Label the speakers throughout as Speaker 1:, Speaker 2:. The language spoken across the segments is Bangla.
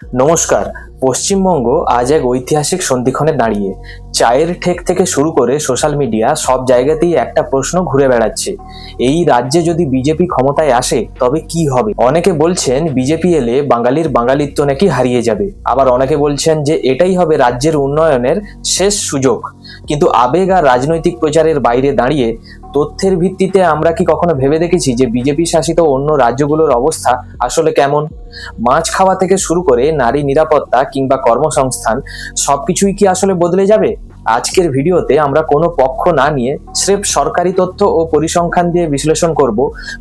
Speaker 1: নমস্কার। পশ্চিমবঙ্গ আজ এক ঐতিহাসিক সন্ধিক্ষণে দাঁড়িয়ে। চায়ের ঠেক থেকে শুরু করে সোশ্যাল মিডিয়া সব জায়গাতেই একটা প্রশ্ন ঘুরে বেড়াচ্ছে, এই রাজ্যে যদি বিজেপি ক্ষমতায় আসে তবে কি হবে। অনেকে বলছেন বিজেপি এলে বাঙালির বাঙালিত্ব নাকি হারিয়ে যাবে, আবার অনেকে বলছেন যে এটাই হবে রাজ্যের উন্নয়নের শেষ সুযোগ। কিন্তু আবেগ আর রাজনৈতিক প্রচারের বাইরে দাঁড়িয়ে তথ্যের ভিত্তিতে আমরা কি কখনো ভেবে দেখেছি যে বিজেপি শাসিত অন্য রাজ্যগুলোর অবস্থা আসলে কেমন? মাছ খাওয়া থেকে শুরু করে নারী নিরাপত্তা কিংবা কর্মসংস্থান সবকিছুই কি আসলে বদলে যাবে? আজকের ভিডিওতে আমরা কোনো পক্ষ না নিয়ে স্রেফ সরকারি তথ্য ও পরিসংখ্যান দিয়ে বিশ্লেষণ করব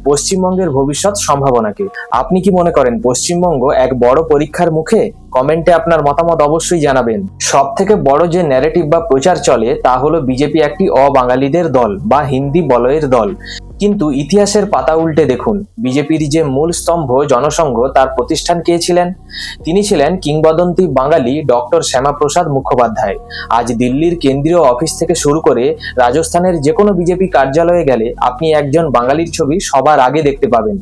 Speaker 1: পশ্চিমবঙ্গের ভবিষ্যৎ সম্ভাবনাকে। আপনি কি মনে করেন পশ্চিমবঙ্গ এক বড় পরীক্ষার মুখে? কমেন্টে আপনার মতামত অবশ্যই জানাবেন। সব থেকে বড় যে ন্যারেটিভ বা প্রচার চলে তা হলো বিজেপি একটি অবাঙালিদের দল বা হিন্দি বলয়ের দল। কিন্তু ইতিহাসের পাতা উল্টে দেখুন, বিজেপির যে মূল স্তম্ভ জনসংঘ তার প্রতিষ্ঠান কে ছিলেন? তিনি ছিলেন কিংবদন্তি বাঙালি ডক্টর শ্যামাপ্রসাদ মুখোপাধ্যায়। আজ দিল্লির কেন্দ্রীয় অফিস থেকে শুরু করে রাজস্থানের যে কোনো বিজেপি কার্যালয়ে গেলে আপনি একজন বাঙালির ছবি সবার আগে দেখতে পাবেন।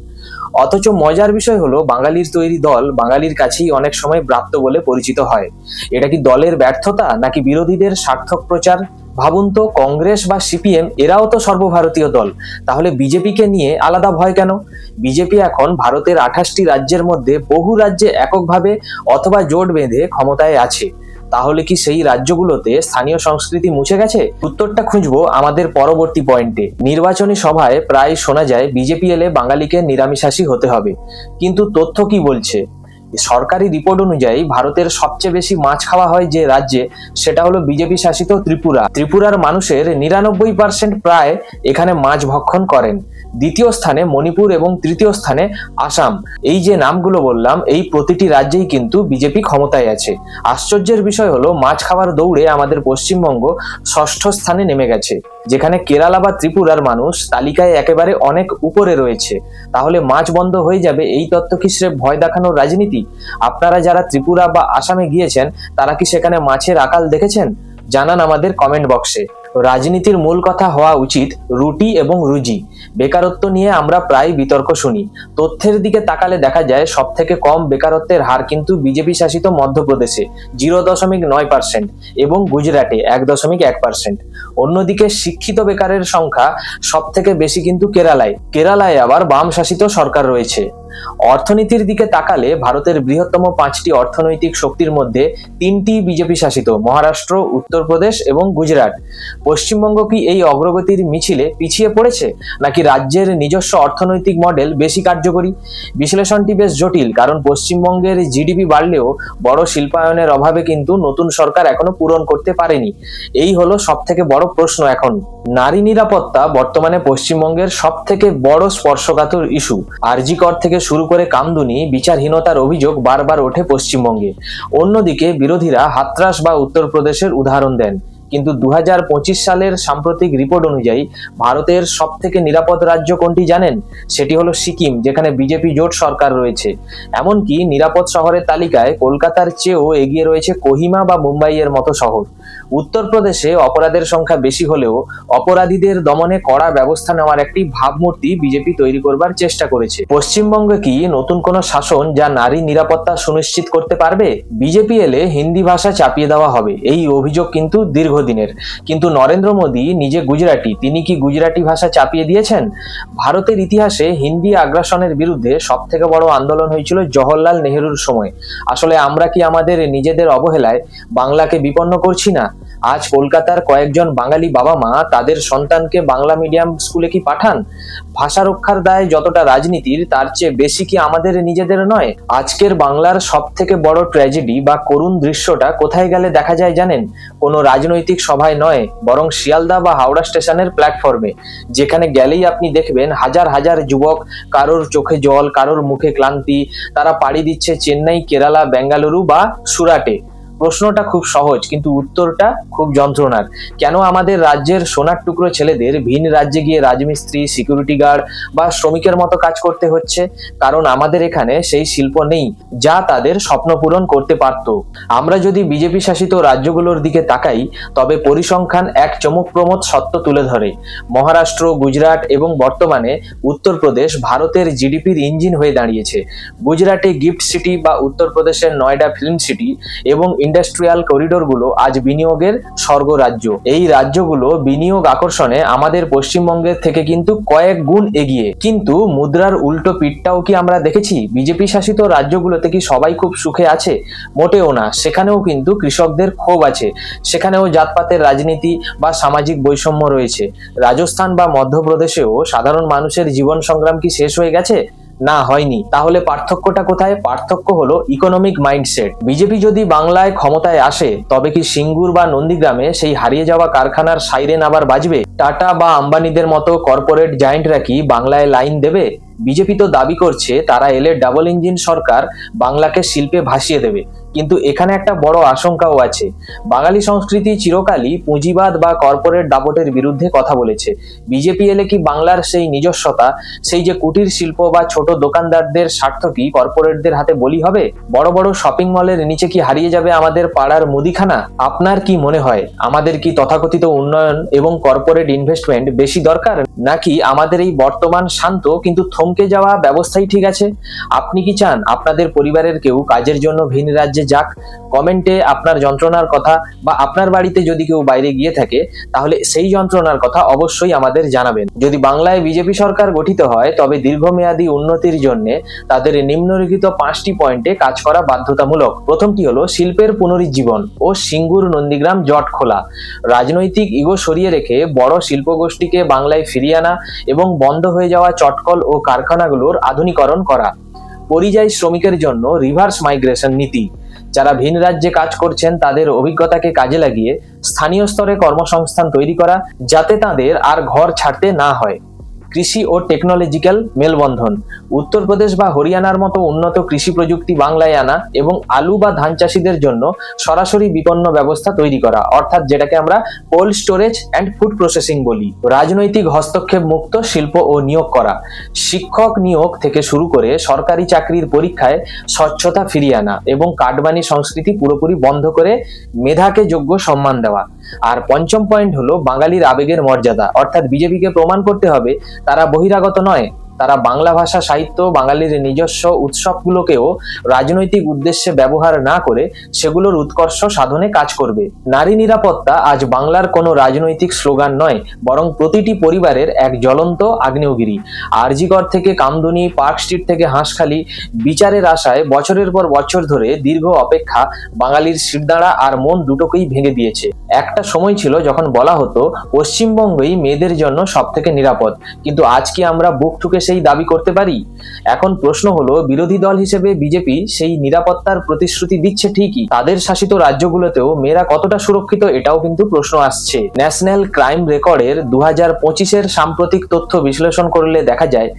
Speaker 1: অথচ মজার বিষয় হলো বাঙালির তৈরি দল বাঙালির কাছেই অনেক সময় ব্রাত্য বলে পরিচিত হয়। এটা কি দলের ব্যর্থতা নাকি বিরোধীদের সার্থক প্রচার? ভাবুন তো, কংগ্রেস বা সিপিএম এরাও তো সর্বভারতীয় দল, তাহলে বিজেপিকে নিয়ে আলাদা ভয় কেন? বিজেপি এখন ভারতের 28টি রাজ্যের মধ্যে বহু রাজ্যে এককভাবে অথবা জোট বেঁধে ক্ষমতায় আছে। তাহলে কি সেই রাজ্যগুলোতে স্থানীয় সংস্কৃতি মুছে গেছে? উত্তরটা খুঁজবো আমাদের পরবর্তী পয়েন্টে। নির্বাচনী সভায় প্রায় শোনা যায় বিজেপি এলে বাঙালিকে নিরামিষাশী হতে হবে, কিন্তু তথ্য কি বলছে? সরকারি রিপোর্ট অনুযায়ী ভারতের সবচেয়ে বেশি মাছ খাওয়া হয় যে রাজ্যে, সেটা হলো বিজেপি শাসিত ত্রিপুরা। ত্রিপুরার মানুষের 99% প্রায় এখানে মাছ ভক্ষণ করেন। দ্বিতীয় স্থানে মণিপুর এবং তৃতীয় স্থানে আসাম। এই যে নামগুলো বললাম, এই প্রতিটি রাজ্যেই কিন্তু বিজেপি ক্ষমতায় আছে। আশ্চর্যের বিষয় হলো মাছ খাওয়ার দৌড়ে আমাদের পশ্চিমবঙ্গ 6ষ্ঠ স্থানে নেমে গেছে, যেখানে কেরালা বা ত্রিপুরার মানুষ তালিকায় একেবারে অনেক উপরে রয়েছে। তাহলে মাছ বন্ধ হয়ে যাবে, এই তত্ত্ব কি স্রেফ ভয় দেখানোর রাজনীতি? আপনারা যারা ত্রিপুরা বা আসামে গিয়েছেন তারা কি সেখানে মাছের আকাল দেখেছেন? জানান আমাদের কমেন্ট বক্সে। রাজনীতির মূল কথা হওয়া উচিত রুটি এবং রুজি। বেকারত্ব নিয়ে আমরা প্রায় বিতর্ক শুনি, তথ্যের দিকে তাকালে দেখা যায় সব থেকে কম বেকারত্বের হার কিন্তু বিজেপি শাসিত মধ্যপ্রদেশে 0.9% এবং গুজরাটে 1.1%। অন্যদিকে শিক্ষিত বেকারের সংখ্যা সব থেকে বেশি কিন্তু কেরালায় আবার বাম শাসিত সরকার রয়েছে। অর্থনীতির দিকে তাকালে ভারতের বৃহত্তম 5টি অর্থনৈতিক শক্তির মধ্যে 3টি বিজেপি শাসিত, মহারাষ্ট্র, উত্তরপ্রদেশ এবং গুজরাট। পশ্চিমবঙ্গ কি এই অগ্রগতির মিছিলে পিছিয়ে পড়েছে, নাকি রাজ্যের নিজস্ব অর্থনৈতিক মডেল বেশি কার্যকরী? বিশ্লেষণটি বেশ জটিল, কারণ পশ্চিমবঙ্গের জিডিপি বাড়লেও বড় শিল্পায়নের অভাবে কিন্তু নতুন সরকার এখনো পূরণ করতে পারেনি। এই হলো সব থেকে বড় প্রশ্ন এখন। নারী নিরাপত্তা বর্তমানে পশ্চিমবঙ্গের সব থেকে বড় স্পর্শকাতর ইস্যু। আরজি কর থেকে শুরু করে কামদুনি বিচারহীনতার অভিযোগ বারবার ওঠে পশ্চিমবঙ্গে। অন্যদিকে বিরোধীরা হাতরাস বা উত্তরপ্রদেশের উদাহরণ দেন, কিন্তু 2025 সালের সাম্প্রতিক রিপোর্ট অনুযায়ী ভারতের সব থেকে নিরাপদ রাজ্য কোনটি জানেন? সেটি হলো সিকিম, যেখানে বিজেপি জোট সরকার রয়েছে। এমনকি নিরাপদ শহরের তালিকায় কলকাতার চেয়েও এগিয়ে রয়েছে কোহিমা বা মুম্বাইয়ের মতো শহর। উত্তরপ্রদেশে অপরাধের সংখ্যা বেশি হলেও অপরাধীদের দমনে কড়া ব্যবস্থা নেওয়ার একটি ভাবমূর্তি বিজেপি তৈরি করবার চেষ্টা করেছে। পশ্চিমবঙ্গে কি নতুন কোনো শাসন যা নারী নিরাপত্তা সুনিশ্চিত করতে পারবে? বিজেপি এলে হিন্দি ভাষা চাপিয়ে দেওয়া হবে, এই অভিযোগ কিন্তু দীর্ঘদিনের। কিন্তু নরেন্দ্র মোদী নিজে গুজরাটি, তিনি কি গুজরাটি ভাষা চাপিয়ে দিয়েছেন? ভারতের ইতিহাসে হিন্দি আগ্রাসনের বিরুদ্ধে সব থেকে বড় আন্দোলন হয়েছিল জওহরলাল নেহরুর সময়। আসলে আমরা কি আমাদের নিজেদের অবহেলায় বাংলাকে বিপন্ন করছি না? আজ কলকাতার কয়েকজন বাঙালি বাবা মা তাদের সন্তানকে বাংলা মিডিয়াম স্কুলে কি পাঠান? ভাষা রক্ষার দায় যতটা রাজনীতির, তার চেয়ে বেশি কি আমাদের নিজেদের নয়? আজকের বাংলার সব থেকে বড় ট্র্যাজেডি বা করুণ দৃশ্যটা কোথায় গেলে দেখা যায় জানেন? কোনো রাজনৈতিক সভায় নয়, বরং শিয়ালদা বা হাওড়া স্টেশনের প্ল্যাটফর্মে, যেখানে গেলেই আপনি দেখবেন হাজার হাজার যুবক, কারোর চোখে জল, কারোর মুখে ক্লান্তি। তারা পাড়ি দিচ্ছে চেন্নাই, কেরালা, বেঙ্গালুরু বা সুরাটে। প্রশ্নটা খুব সহজ, কিন্তু উত্তরটা খুব যন্ত্রণার। কেন আমাদের রাজ্যের সোনার টুকরো ছেলেদের ভিন রাজ্যে গিয়ে রাজমিস্ত্রি, সিকিউরিটি গার্ড বা শ্রমিকের মতো কাজ করতে হচ্ছে? কারণ আমাদের এখানে সেই শিল্প নেই যা তাদের স্বপ্ন পূরণ করতে পারত। আমরা যদি বিজেপি শাসিত রাজ্যগুলোর দিকে তাকাই, তবে পরিসংখ্যান এক চমকপ্রমোদ সত্য তুলে ধরে। মহারাষ্ট্র, গুজরাট এবং বর্তমানে উত্তরপ্রদেশ ভারতের জিডিপির ইঞ্জিন হয়ে দাঁড়িয়েছে। গুজরাটে গিফট সিটি বা উত্তরপ্রদেশের নয়ডা ফিল্ম সিটি এবং ইন্ডাস্ট্রিয়াল করিডোরগুলো আজ বিনিয়োগের স্বর্গরাজ্য। এই রাজ্যগুলো বিনিয়োগ আকর্ষণে আমাদের পশ্চিমবঙ্গের থেকে কিন্তু কয়েক গুণ এগিয়ে। কিন্তু মুদ্রার উল্টো পিঠটাও কি আমরা দেখেছি? বিজেপি শাসিত রাজ্যগুলোতে কি সবাই খুব সুখে আছে? মোটেও না। সেখানেও কিন্তু কৃষকদের ক্ষোভ আছে, সেখানেও জাতপাতের রাজনীতি বা সামাজিক বৈষম্য রয়েছে। রাজস্থান বা মধ্যপ্রদেশেও সাধারণ মানুষের জীবন সংগ্রাম কি শেষ হয়ে গেছে? না, হয়নি। তাহলে পার্থক্যটা কোথায়? পার্থক্য হলো ইকোনমিক মাইন্ডসেট। বিজেপি যদি বাংলায় ক্ষমতায় আসে, তবে কি সিঙ্গুর বা নন্দীগ্রামে সেই হারিয়ে যাওয়া কারখানার সাইরেন আবার বাজবে? টাটা বা আম্বানিদের মতো কর্পোরেট জায়েন্টরা কি বাংলায় লাইন দেবে? বিজেপি তো দাবি করছে তারা এলে ডাবল ইঞ্জিন সরকার বাংলাকে শিল্পে ভাসিয়ে দেবে, কিন্তু এখানে একটা বড় আশঙ্কাও আছে। বাঙালি সংস্কৃতি চিরকালই পুঁজিবাদ বা কর্পোরেট দাপটের বিরুদ্ধে কথা বলেছে। বিজেপি এলে কি বাংলার সেই নিজস্বতা, সেই যে কুটির শিল্প বা ছোট দোকানদারদের স্বার্থ কি কর্পোরেটদের হাতে বলি হবে? বড় বড় শপিং মলের নিচে কি হারিয়ে যাবে আমাদের পাড়ার মুদিখানা? আপনার কি মনে হয়, আমাদের কি তথাকথিত উন্নয়ন এবং কর্পোরেট ইনভেস্টমেন্ট বেশি দরকার, নাকি আমাদের এই বর্তমান শান্ত কিন্তু থমকে যাওয়া ব্যবস্থাই ঠিক আছে? আপনি কি চান আপনাদের পরিবারের কেউ কাজের জন্য ভিন রাজ্যে যাক? কমেন্টে আপনার যন্ত্রণার কথা, বা আপনার বাড়িতে যদি কেউ বাইরে গিয়ে থাকে তাহলে সেই যন্ত্রণার কথা অবশ্যই আমাদের জানাবেন। যদি বাংলায় বিজেপি সরকার গঠিত হয়, তবে দীর্ঘমেয়াদী উন্নতির জন্য তাদের নিম্নলিখিত 5টি পয়েন্টে কাজ করা বাধ্যতামূলক। প্রথমটি হলো শিল্পের পুনরুজ্জীবন ও সিঙ্গুর নন্দীগ্রাম জট খোলা। রাজনৈতিক ইগো সরিয়ে রেখে বড় শিল্পগোষ্ঠীকে বাংলায় ফিরিয়ে আনা এবং বন্ধ হয়ে যাওয়া চটকল ও কারখানাগুলোর আধুনিকরণ করা। পরিযায়ী শ্রমিকের জন্য রিভার্স মাইগ্রেশন নীতি। যারা ভিন রাজ্যে কাজ করছেন তাদের অভিজ্ঞতাকে কাজে লাগিয়ে স্থানীয় স্তরে কর্মসংস্থান তৈরি করা, যাতে তাদের আর ঘর ছাড়তে না হয়। কৃষি ও টেকনোলজিক্যাল মেলবন্ধন। উত্তরপ্রদেশ বা হরিয়ানার মতো উন্নত কৃষি প্রযুক্তি বাংলায় আনা এবং আলু বা ধান চাষীদের জন্য সরাসরি বিপণন ব্যবস্থা তৈরি করা, অর্থাৎ যেটাকে আমরা cold storage and food processing বলি। রাজনৈতিক হস্তক্ষেপ মুক্ত শিল্প ও নিয়োগ করা। শিক্ষক নিয়োগ থেকে শুরু করে সরকারি চাকরির পরীক্ষায় স্বচ্ছতা ফিরিয়ে আনা এবং কাটমানি সংস্কৃতি পুরোপুরি বন্ধ করে মেধাকে যোগ্য সম্মান দেওয়া। আর পঞ্চম পয়েন্ট হলো বাঙালির আবেগের মর্যাদা, অর্থাৎ বিজেপিকে প্রমাণ করতে হবে তারা বহিরাগত নয়, তারা বাংলা ভাষা, সাহিত্য, বাঙালির নিজস্ব উৎসবগুলোকেও রাজনৈতিক উদ্দেশ্যে ব্যবহার না করে সেগুলোর উৎকর্ষ সাধনে কাজ করবে। নারী নিরাপত্তা আজ বাংলার কোনো রাজনৈতিক স্লোগান নয়, বরং প্রতিটি পরিবারের এক জ্বলন্ত আগ্নেয়গিরি। আরজিকর থেকে কামদুনি, পার্ক স্ট্রিট থেকে হাঁসখালি, বিচারের আশায় বছরের পর বছর ধরে দীর্ঘ অপেক্ষা বাঙালির শিরদাঁড়া আর মন দুটোকেই ভেঙে দিয়েছে। একটা সময় ছিল যখন বলা হতো পশ্চিমবঙ্গই মেয়েদের জন্য সব থেকে নিরাপদ, কিন্তু আজ কি আমরা বুক ঠুকে সেই দাবি করতে পারি? এখন প্রশ্ন হলো, বিরোধী দল হিসেবে বিজেপি সেই নিরাপত্তার প্রতিশ্রুতি দিচ্ছে ঠিকই, তাদের শাসিত রাজ্যগুলোতেও মেয়েরা কতটা সুরক্ষিত এটাও কিন্তু প্রশ্ন আসছে। ন্যাশনাল ক্রাইম রেকর্ডের 2025-এর সাম্প্রতিক তথ্য বিশ্লেষণ করলে দেখা যায়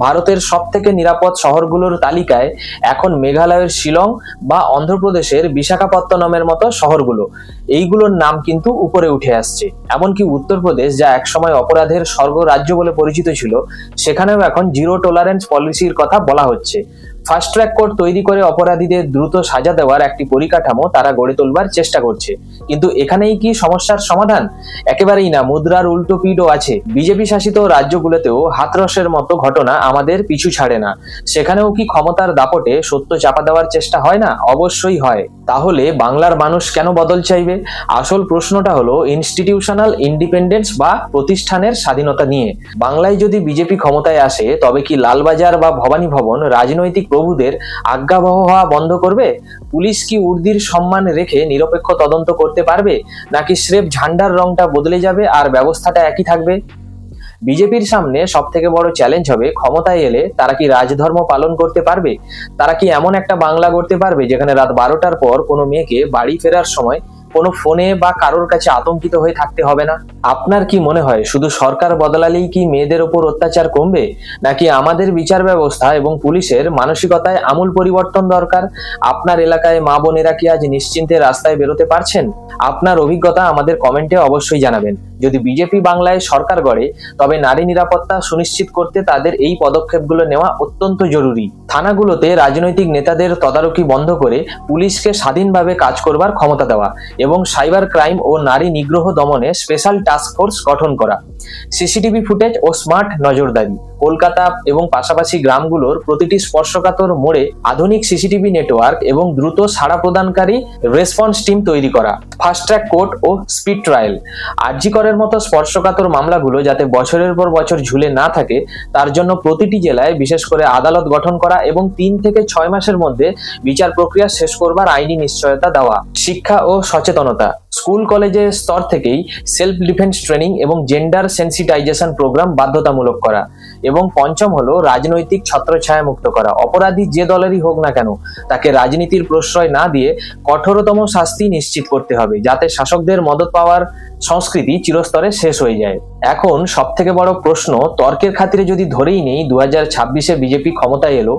Speaker 1: ভারতের সব থেকে নিরাপদ শহরগুলোর তালিকায় এখন মেঘালয়ের শিলং বা অন্ধ্রপ্রদেশের বিশাখাপত্তনমের মতো শহরগুলো, এইগুলোর নাম কিন্তু উপরে উঠে আসছে। এমনকি উত্তরপ্রদেশ, যা একসময় অপরাধের স্বর্গ রাজ্য বলে পরিচিত ছিল, সেখানেও এখন জিরো টলারেন্স পলিসির কথা বলা হচ্ছে। ফাস্ট ট্র্যাক কোর্ট তৈরি করে অপরাধীদের দ্রুত সাজা দেওয়ার একটি পরিকাঠামো তারা গড়ে তোলবার চেষ্টা করছে। কিন্তু এখানেই কি সমস্যার সমাধান? একেবারেই না, মুদ্রার উল্টো পিঠও আছে। বিজেপি শাসিত রাজ্যগুলোতেও হাতরসের মতো ঘটনা আমাদের পিছু ছাড়ে না। সেখানেও কি ক্ষমতার দাপটে সত্য চাপা দেওয়ার চেষ্টা হয় না? অবশ্যই হয়। তাহলে বাংলার মানুষ কেন বদল চাইবে? আসল প্রশ্নটা হলো ইনস্টিটিউশনাল ইন্ডিপেন্ডেন্স বা প্রতিষ্ঠানের স্বাধীনতা নিয়ে। বাংলায় যদি বিজেপি ক্ষমতায় আসে, তবে কি লালবাজার বা ভবানী ভবন রাজনৈতিক প্রভুদের আজ্ঞাবহ হওয়া বন্ধ করবে? পুলিশ কি উর্দির সম্মান রেখে নিরপেক্ষ তদন্ত করতে পারবে, নাকি স্রেফ ঝান্ডার রংটা বদলে যাবে আর ব্যবস্থাটা একই থাকবে? বিজেপির সামনে সব থেকে বড় চ্যালেঞ্জ হবে, ক্ষমতায় এলে তারা কি রাজধর্ম পালন করতে পারবে? তারা কি এমন একটা বাংলা গড়তে পারবে যেখানে রাত 12টার পর কোনো মেয়েকে বাড়ি ফেরার সময় কোনো ফোনে বা কারোর কাছে আতঙ্কিত হয়ে থাকতে হবে না। আপনার কি মনে হয় শুধু সরকার বদলালেই কি মেয়েদের ওপর অত্যাচার কমবে, নাকি আমাদের বিচার ব্যবস্থা এবং পুলিশের মানসিকতায় আমূল পরিবর্তন দরকার? আপনার এলাকায় মা বোনেরা কি আজ নিশ্চিন্তে রাস্তায় বেরোতে পারছেন? আপনার অভিজ্ঞতা আমাদের কমেন্টে অবশ্যই জানাবেন। যদি বিজেপি বাংলায় সরকার গড়ে, তবে নারী নিরাপত্তা সুনিশ্চিত করতে তাদের এই পদক্ষেপগুলো নেওয়া অত্যন্ত জরুরি। থানাগুলোতে রাজনৈতিক নেতাদের তদারকি বন্ধ করে পুলিশকে স্বাধীনভাবে কাজ করবার ক্ষমতা দেওয়া এবং সাইবার ক্রাইম ও নারী নিগ্রহ দমনে স্পেশাল টাস্ক ফোর্স গঠন করা। সিসিটিভি ফুটেজ ও স্মার্ট নজরদারি। কলকাতা এবং পাশাপাশি গ্রামগুলোর প্রতিটি স্পর্শকাতর মোড়ে আধুনিক সিসিটিভি নেটওয়ার্ক এবং দ্রুত সাড়া প্রদানকারী রেসপন্স টিম তৈরি করা। ফাস্ট ট্র্যাক কোর্ট ও স্পিড ট্রায়াল। আরজি করের মতো স্পর্শকাতর মামলাগুলো যাতে বছরের পর বছর ঝুলে না থাকে, তার জন্য প্রতিটি জেলায় বিশেষ করে আদালত গঠন করা এবং 3 থেকে 6 মাসের মধ্যে বিচার প্রক্রিয়া শেষ করবার আইনি নিশ্চয়তা দেওয়া। শিক্ষা ও সচেতনতা। স্কুল কলেজের স্তর থেকেই সেলফ ডিফেন্স ট্রেনিং এবং জেন্ডার সেন্সিটাইজেশন প্রোগ্রাম বাধ্যতামূলক করা। এবং পঞ্চম হলো রাজনৈতিক ছত্রছায়া মুক্ত করা। অপরাধী যে দলেরই হোক না কেন, তাকে রাজনীতির প্রশ্রয় না দিয়ে কঠোরতম শাস্তি নিশ্চিত করতে হবে, যাতে শাসকদের মদত পাওয়ার সংস্কৃতি চিরস্তরে শেষ হয়ে যায়। এখন সব থেকে বড় প্রশ্ন, তর্কের খাতিরে যদি ধরেই নেই 2026-এ বিজেপি ক্ষমতায় এলো,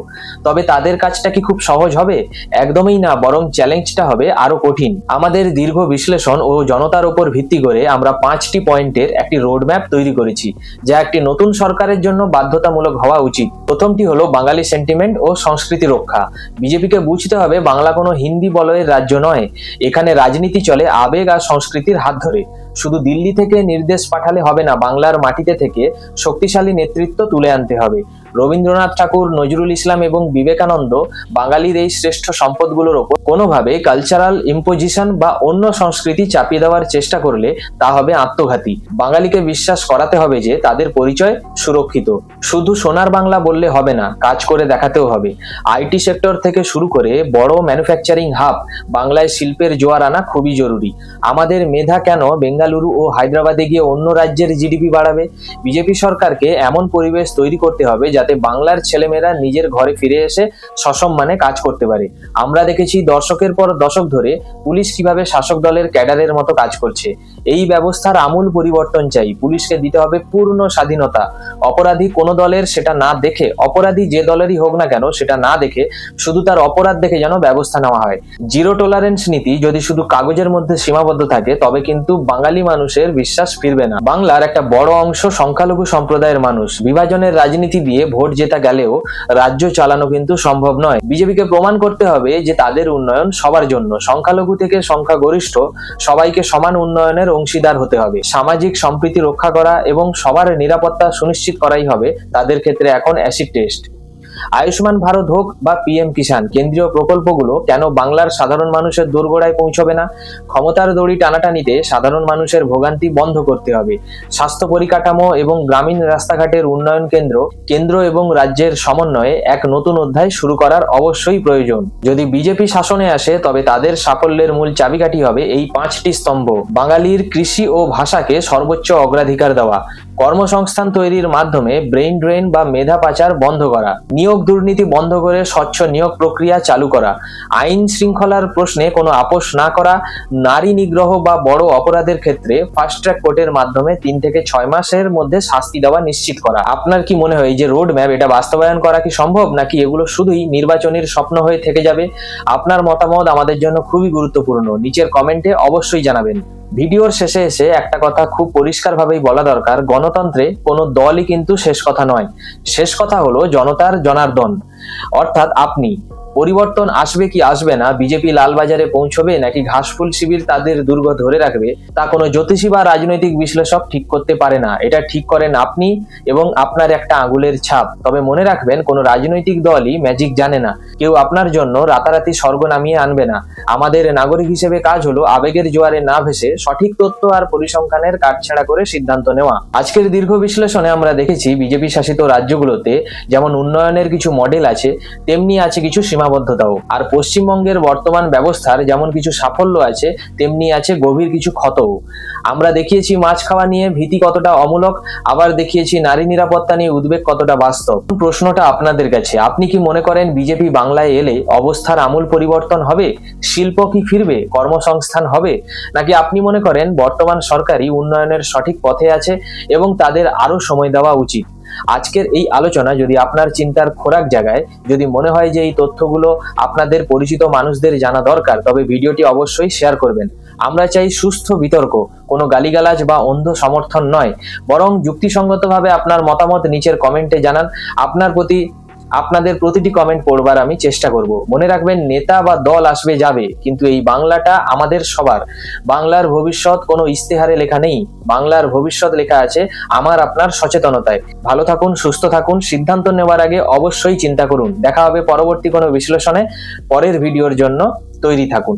Speaker 1: তবে তাদের কাজটা কি খুব সহজ হবে? একদমই না, বরং চ্যালেঞ্জটা হবে আরো কঠিন। আমাদের দীর্ঘ বিশ্লেষণ ও জনতার উপর ভিত্তি করে আমরা 5টি পয়েন্টের একটি রোডম্যাপ তৈরি করেছি, যা একটি নতুন সরকারের জন্য বাধ্যতামূলক হওয়া উচিত। প্রথমটি হলো বাঙালি সেন্টিমেন্ট ও সংস্কৃতি রক্ষা। বিজেপিকে বুঝতে হবে বাংলা কোনো হিন্দি বলয়ের রাজ্য নয়। এখানে রাজনীতি চলে আবেগ আর সংস্কৃতির হাত ধরে। শুধু দিল্লি থেকে নির্দেশ পাঠালে হবে না, বাংলার মাটিতে থেকে শক্তিশালী নেতৃত্ব তুলে আনতে হবে। রবীন্দ্রনাথ ঠাকুর, নজরুল ইসলাম এবং বিবেকানন্দ বাঙালির এই শ্রেষ্ঠ সম্পদগুলোর ওপর কোনোভাবে কালচারাল ইম্পোজিশন বা অন্য সংস্কৃতি চাপিয়ে দেওয়ার চেষ্টা করলে তা হবে আত্মঘাতী। বাঙালিকে বিশ্বাস করাতে হবে যে তাদের পরিচয় সুরক্ষিত। শুধু সোনার বাংলা বললে হবে না, কাজ করে দেখাতেও হবে। আইটি সেক্টর থেকে শুরু করে বড় ম্যানুফ্যাকচারিং হাব বাংলায় শিল্পের জোয়ার আনা খুবই জরুরি। আমাদের মেধা কেন বেঙ্গালুরু ও হায়দ্রাবাদে গিয়ে অন্য রাজ্যের জিডিপি বাড়াবে? বিজেপি সরকারকে এমন পরিবেশ তৈরি করতে হবে যাতে বাংলার ছেলেমেয়েরা নিজের ঘরে ফিরে এসে সসম্মানে কাজ করতে পারে। আমরা দেখেছি দশকের পর দশক ধরে পুলিশ কিভাবে শাসক দলের ক্যাডারের মতো কাজ করছে। এই ব্যবস্থার আমূল পরিবর্তন চাই। পুলিশকে দিতে হবে পূর্ণ স্বাধীনতা। অপরাধী কোনো দলের সেটা না দেখে, অপরাধী যে দলেরই হোক না কেন সেটা না দেখে, শুধু তার অপরাধ দেখে যেন ব্যবস্থা নেওয়া হয়। জিরো টলারেন্স নীতি যদি শুধু কাগজের মধ্যে সীমাবদ্ধ থাকে, তবে কিন্তু বাঙালি মানুষের বিশ্বাস ফিরবে না। বাংলার একটা বড় অংশ সংখ্যালঘু সম্প্রদায়ের মানুষ। বিভাজনের রাজনীতি দিয়ে ভোট জেতা গেলেও রাজ্য চালানো কিন্তু সম্ভব নয়। বিজেপিকে প্রমাণ করতে হবে যে তাদের উন্নয়ন সবার জন্য। সংখ্যালঘু থেকে সংখ্যাগরিষ্ঠ সবাইকে সমান উন্নয়নের অংশীদার হতে হবে। সামাজিক সম্প্রীতি রক্ষা করা এবং সবার নিরাপত্তা সুনিশ্চিত করাই হবে তাদের ক্ষেত্রে এখন অ্যাসিড টেস্ট। আয়ুষ্মান ভারত হোক বা পিএম কিষাণ, কেন্দ্রীয় প্রকল্পগুলো কেন বাংলার সাধারণ মানুষের দোরগোড়ায় পৌঁছবে না? ক্ষমতার দড়ি টানাটানিতে সাধারণ মানুষের ভোগান্তি বন্ধ করতে হবে। স্বাস্থ্য পরিকাঠামো এবং গ্রামীণ রাস্তাঘাটের উন্নয়ন কেন্দ্র এবং রাজ্যের সমন্বয়ে এক নতুন অধ্যায় শুরু করার অবশ্যই প্রয়োজন। যদি বিজেপি শাসনে আসে, তবে তাদের সাফল্যের মূল চাবিকাঠি হবে এই 5টি স্তম্ভ। বাঙালির কৃষি ও ভাষাকে সর্বোচ্চ অগ্রাধিকার দেওয়া, কর্মসংস্থান তৈরির মাধ্যমে ব্রেইন ড্রেন বা মেধা পাচার বন্ধ করা, নিয়োগ দুর্নীতি বন্ধ করে স্বচ্ছ নিয়োগ প্রক্রিয়া চালু করা, আইন শৃঙ্খলার প্রশ্নে কোনো আপোষ না করা, নারী নিগ্রহ বা বড় অপরাধের ক্ষেত্রে ফাস্ট ট্র্যাক কোর্টের মাধ্যমে 3 থেকে 6 মাসের মধ্যে শাস্তি দেওয়া নিশ্চিত করা। আপনার কি মনে হয় যে রোড ম্যাপ এটা বাস্তবায়ন করা কি সম্ভব, নাকি এগুলো শুধুই নির্বাচনের স্বপ্ন হয়ে থেকে যাবে? আপনার মতামত আমাদের জন্য খুবই গুরুত্বপূর্ণ। নিচের কমেন্টে অবশ্যই জানাবেন। ভিডিওর শেষে এসে একটা কথা খুব পরিষ্কারভাবেই বলা দরকার, গণতন্ত্রে কোনো দলই কিন্তু শেষ কথা নয়। শেষ কথা হলো জনতার জনার্দন, অর্থাৎ আপনি। পরিবর্তন আসবে কি আসবে না, বিজেপি লালবাজারে পৌঁছবে নাকি ঘাসফুল শিবির তাদের দুর্গ ধরে রাখবে, তা কোনো জ্যোতিষী বা রাজনৈতিক বিশ্লেষক ঠিক করতে পারে না। এটা ঠিক করেন আপনি এবং আপনার একটা আঙুলের ছাপ। তবে মনে রাখবেন, কোনো রাজনৈতিক দলই ম্যাজিক জানে না। কেউ আপনার জন্য রাতারাতি স্বর্গ নামিয়ে আনবে না। আমাদের নাগরিক হিসেবে কাজ হলো আবেগের জোয়ারে না ভেসে সঠিক তথ্য আর পরিসংখ্যানের কাটছাড়া করে সিদ্ধান্ত নেওয়া। আজকের দীর্ঘ বিশ্লেষণে আমরা দেখেছি বিজেপি শাসিত রাজ্যগুলোতে যেমন উন্নয়নের কিছু মডেল আছে, তেমনি আছে কিছু সীমা সীমাবদ্ধতাও। আর পশ্চিমবঙ্গের বর্তমান ব্যবস্থার যেমন কিছু সাফল্য আছে, তেমনি আছে গভীর কিছু ক্ষতও। আমরা দেখিয়েছি মাছ খাওয়া নিয়ে ভীতি কতটা অমূলক, আবার দেখিয়েছি নারী নিরাপত্তা নিয়ে উদ্বেগ কতটা বাস্তব। প্রশ্নটা আপনাদের কাছে, আপনি কি মনে করেন বিজেপি বাংলায় এলে অবস্থার আমূল পরিবর্তন হবে? শিল্প কি ফিরবে? কর্মসংস্থান হবে? নাকি আপনি মনে করেন বর্তমান সরকারই উন্নয়নের সঠিক পথে আছে এবং তাদের আরো সময় দেওয়া উচিত? আজকের এই আলোচনা যদি আপনার চিন্তার খোরাক জায়গায়, যদি মনে হয় যে এই তথ্যগুলো আপনাদের পরিচিত মানুষদের জানা দরকার, তবে ভিডিওটি অবশ্যই শেয়ার করবেন। আমরা চাই সুস্থ বিতর্ক, কোনো গালিগালাজ বা অন্ধ সমর্থন নয়, বরং যুক্তিসঙ্গতভাবে আপনার মতামত নিচের কমেন্টে জানান। আপনাদের প্রতিটি কমেন্ট পড়বার আমি চেষ্টা করব। মনে রাখবেন, নেতা বা দল আসবে যাবে, কিন্তু এই বাংলাটা আমাদের সবার। বাংলার ভবিষ্যৎ কোনো ইস্তেহারে লেখা নেই, বাংলার ভবিষ্যৎ লেখা আছে আমার আপনার সচেতনতায়। ভালো থাকুন, সুস্থ থাকুন, সিদ্ধান্ত নেওয়ার আগে অবশ্যই চিন্তা করুন। দেখা হবে পরবর্তী কোনো বিশ্লেষণে। পরের ভিডিওর জন্য তৈরি থাকুন।